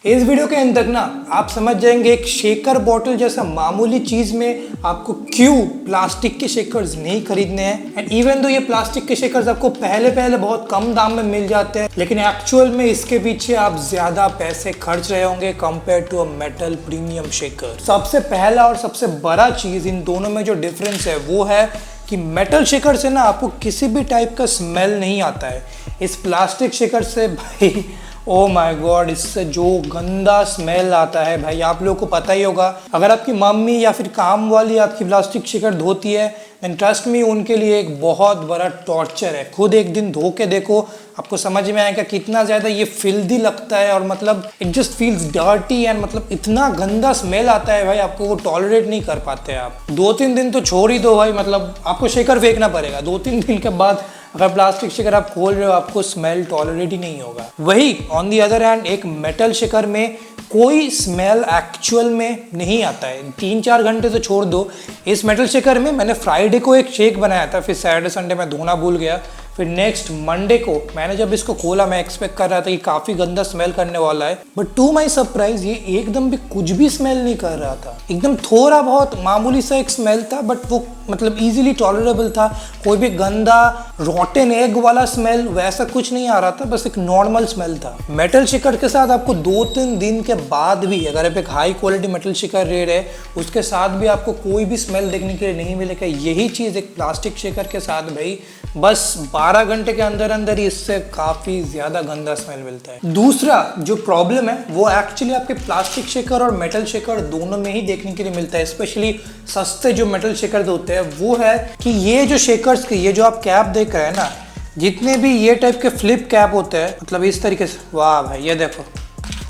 इस वीडियो के अंत तक ना आप समझ जाएंगे एक शेकर बॉटल जैसा मामूली चीज में आपको क्यों प्लास्टिक के शेकर्स नहीं खरीदने हैं। एंड इवन दो ये प्लास्टिक के शेकर्स आपको पहले बहुत कम दाम में मिल जाते हैं, लेकिन एक्चुअल में इसके पीछे आप ज्यादा पैसे खर्च रहे होंगे compare to a metal premium shaker. सबसे पहला और सबसे बड़ा चीज इन दोनों में जो डिफरेंस है वो है कि मेटल शेकर से ना आपको किसी भी टाइप का स्मेल नहीं आता है। इस प्लास्टिक शेकर से भाई ओ माय गॉड, इससे जो गंदा स्मेल आता है भाई, आप लोगों को पता ही होगा। अगर आपकी मम्मी या फिर काम वाली आपकी प्लास्टिक शेकर धोती है देन ट्रस्ट मी उनके लिए एक बहुत बड़ा टॉर्चर है। खुद एक दिन धो के देखो, आपको समझ में आएगा कितना ज़्यादा ये फिल्दी लगता है और मतलब it just feels dirty and मतलब इतना गंदा स्मेल आता है भाई, आपको वो टॉलरेट नहीं कर पाते आप। 2-3 दिन तो छोड़ ही दो भाई, मतलब आपको शेकर फेंकना पड़ेगा। 2-3 दिन के बाद अगर प्लास्टिक शेकर आप खोल रहे हो आपको स्मेल टॉलरेट ही नहीं होगा। वही ऑन दी अदर हैंड एक मेटल शेकर में कोई स्मेल एक्चुअल में नहीं आता है। 3-4 घंटे तो छोड़ दो। इस मेटल शेकर में मैंने फ्राइडे को एक शेक बनाया था, फिर सैटरडे संडे में धोना भूल गया, फिर नेक्स्ट मंडे को मैंने जब इसको खोला मैं एक्सपेक्ट कर रहा था कि काफ़ी गंदा स्मेल करने वाला है, बट टू माई सरप्राइज ये एकदम भी कुछ भी स्मेल नहीं कर रहा था। एकदम थोड़ा बहुत मामूली सा एक स्मेल था, बट वो मतलब इजीली टॉलरेबल था। कोई भी गंदा रॉटेन एग वाला स्मेल वैसा कुछ नहीं आ रहा था, बस एक नॉर्मल स्मेल था। मेटल शेकर के साथ आपको 2-3 दिन के बाद भी अगर आप एक हाई क्वालिटी मेटल शेकर ले रहे उसके साथ भी आपको कोई भी स्मेल देखने के लिए नहीं मिलेगा। यही चीज़ एक प्लास्टिक शेकर के साथ भाई बस 12 घंटे के अंदर अंदर ही इससे काफ़ी ज़्यादा गंदा स्मेल मिलता है। दूसरा जो प्रॉब्लम है वो एक्चुअली आपके प्लास्टिक शेकर और मेटल शेकर दोनों में ही देखने के लिए मिलता है। स्पेशली सस्ते जो मेटल शेकर होते हैं वो है कि ये जो शेकर्स के ये जो आप कैप देख रहे हैं ना, जितने भी ये टाइप के फ्लिप कैप होते हैं मतलब इस तरीके से, वाह भाई ये देखो,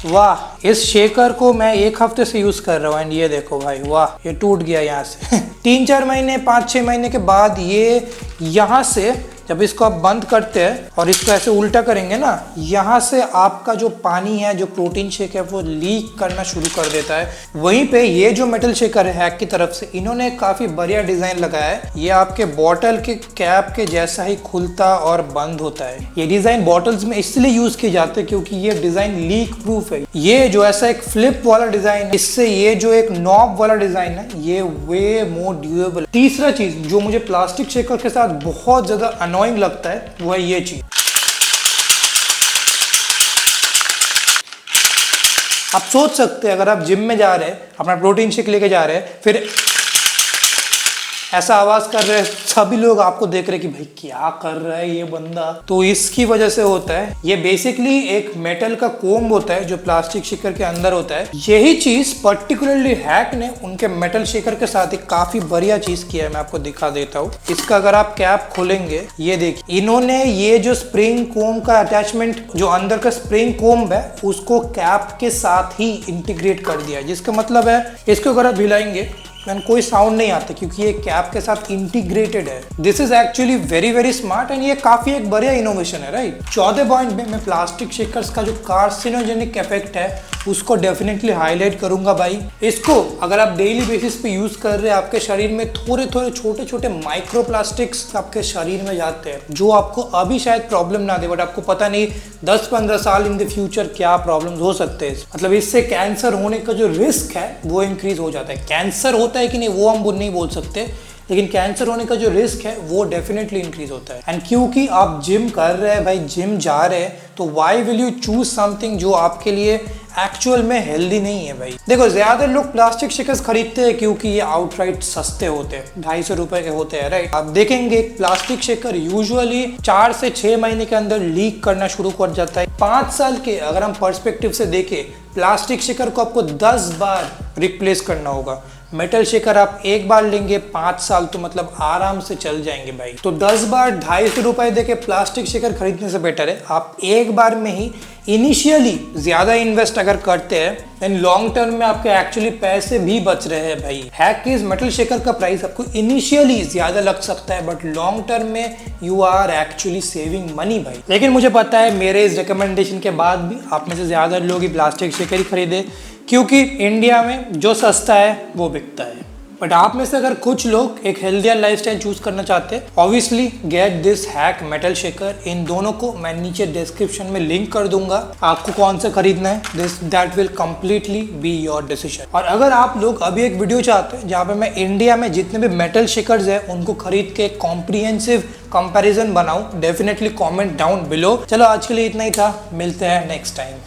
वाह इस शेकर को मैं 1 हफ्ते से यूज़ कर रहा हूँ एंड ये देखो भाई वाह ये टूट गया यहाँ से 3-4 महीने 5-6 महीने के बाद ये यहाँ से जब इसको आप बंद करते हैं और इसको ऐसे उल्टा करेंगे ना, यहाँ से आपका जो पानी है जो प्रोटीन शेक है वो लीक करना शुरू कर देता है। वहीं पे ये जो मेटल शेकर है हैक की तरफ से इन्होंने काफ़ी बढ़िया डिज़ाइन लगाया है। ये आपके बॉटल के कैप के जैसा ही खुलता और बंद होता है। ये डिज़ाइन बॉटल्स में इसलिए यूज़ किए जाते हैं क्योंकि ये डिज़ाइन लीक प्रूफ है। ये जो ऐसा एक फ्लिप वाला डिज़ाइन है, इससे ये जो एक नॉब वाला डिज़ाइन है ये वे मोर ड्यूरेबल। तीसरा चीज़ जो मुझे प्लास्टिक शेकर के साथ बहुत ज़्यादा अनोइंग लगता है वो है ये चीज। आप सोच सकते हैं अगर आप जिम में जा रहे हैं अपना प्रोटीन शेक लेके जा रहे हैं फिर ऐसा आवाज कर रहे हैं, सभी लोग आपको देख रहे हैं कि भाई क्या कर रहा है ये बंदा, तो इसकी वजह से होता है। ये बेसिकली एक मेटल का कोम्ब होता है जो प्लास्टिक शेकर के अंदर होता है। यही चीज पर्टिकुलरली हैक ने उनके मेटल शेकर के साथ एक काफी बढ़िया चीज किया है, मैं आपको दिखा देता हूँ। इसका अगर आप कैप खोलेंगे ये देखिए, इन्होंने ये जो स्प्रिंग कोम्ब का अटैचमेंट जो अंदर का स्प्रिंग कोम्ब है उसको कैप के साथ ही इंटीग्रेट कर दिया, जिसका मतलब है इसको अगर आप हिलाएंगे कोई साउंड नहीं आता क्योंकि ये कैप के साथ इंटीग्रेटेड है। This is actually very smart and ये काफी एक बढ़िया इनोवेशन है, राइट। 14 पॉइंट में मैं प्लास्टिक शेकर्स का जो कार्सिनोजेनिक इफेक्ट है उसको डेफिनेटली हाईलाइट करूंगा भाई। इसको अगर आप डेली बेसिस पे यूज कर रहे हैं आपके शरीर में थोड़े छोटे माइक्रो प्लास्टिक्स आपके शरीर में जाते हैं जो आपको अभी शायद प्रॉब्लम ना दे, बट आपको पता नहीं 10-15 साल इन द फ्यूचर क्या प्रॉब्लम हो सकते हैं। मतलब इससे कैंसर होने का जो रिस्क है वो इंक्रीज हो जाता है। कैंसर होता है कि नहीं वो हम नहीं बोल सकते, लेकिन कैंसर होने का जो रिस्क है वो डेफिनेटली इंक्रीज होता है। एंड क्योंकि आप जिम कर रहे हैं भाई, जिम जा रहे हैं, तो why will you choose something जो आपके लिए एक्चुअल में हेल्दी नहीं है भाई। देखो ज्यादा लोग प्लास्टिक शेकर्स खरीदते हैं क्योंकि ये आउटराइट सस्ते होते हैं, 250 रुपए के होते हैं, राइट। आप देखेंगे प्लास्टिक शेकर यूजुअली 4 से 6 महीने के अंदर लीक करना शुरू कर जाता है। 5 साल के अगर हम पर्सपेक्टिव से देखें प्लास्टिक शेकर को आपको 10 बार रिप्लेस करना होगा। मेटल शेकर आप एक बार लेंगे 5 साल तो मतलब आराम से चल जाएंगे भाई। तो 10 बार 250 रुपए देके प्लास्टिक शेकर खरीदने से बेटर है आप एक बार में ही इनिशियली ज्यादा इन्वेस्ट अगर करते हैं देन लॉन्ग टर्म में आपके एक्चुअली पैसे भी बच रहे हैं भाई। हैक इज मेटल शेकर का प्राइस आपको इनिशियली ज्यादा लग सकता है बट लॉन्ग टर्म में you are actually saving money भाई। लेकिन मुझे पता है मेरे इस रिकमेंडेशन के बाद भी आप में से ज्यादा लोग ही प्लास्टिक शेकर ही खरीदे क्योंकि इंडिया में जो सस्ता है वो बिकता है। बट आप में से अगर कुछ लोग एक हेल्थियर लाइफस्टाइल चूज करना चाहते हैं, obviously get this hack metal shaker. इन दोनों को मैं नीचे डिस्क्रिप्शन में लिंक कर दूंगा, आपको कौन सा खरीदना है that will completely be your decision. और अगर आप लोग अभी एक वीडियो चाहते हैं जहाँ पे मैं इंडिया में जितने भी मेटल शेकर्स है उनको खरीद के कॉम्प्रिहेंसिव कंपैरिजन बनाऊं, डेफिनेटली कमेंट डाउन बिलो। चलो आज के लिए इतना ही था, मिलते हैं नेक्स्ट टाइम।